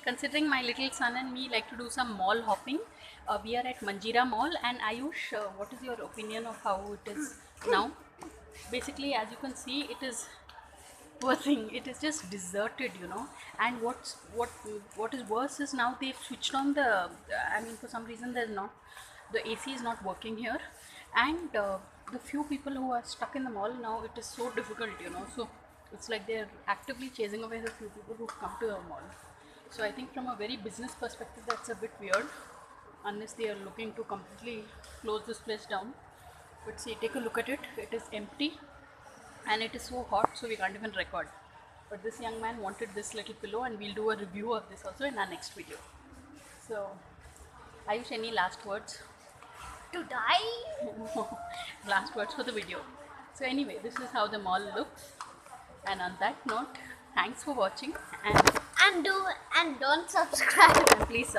Considering my little son and me like to do some mall hopping, we are at Manjeera Mall. And Ayush, what is your opinion of how it is now? Basically, as you can see, it is poor thing. It is just deserted, you know. And what is worse is now they've switched on the. I mean, for some reason, there's not the AC is not working here, and the few people who are stuck in the mall now, it is so difficult, you know. So it's like they're actively chasing away the few people who come to the mall. So I think from a very business perspective, that's a bit weird, unless they are looking to completely close this place down. But see, take a look at it. It is empty, and it is so hot, so we can't even record. But this young man wanted this little pillow, and we'll do a review of this also in our next video. So, Ayush, any last words? To die? Last words for the video. So anyway, this is how the mall looks. And on that note, thanks for watching, and And don't subscribe. please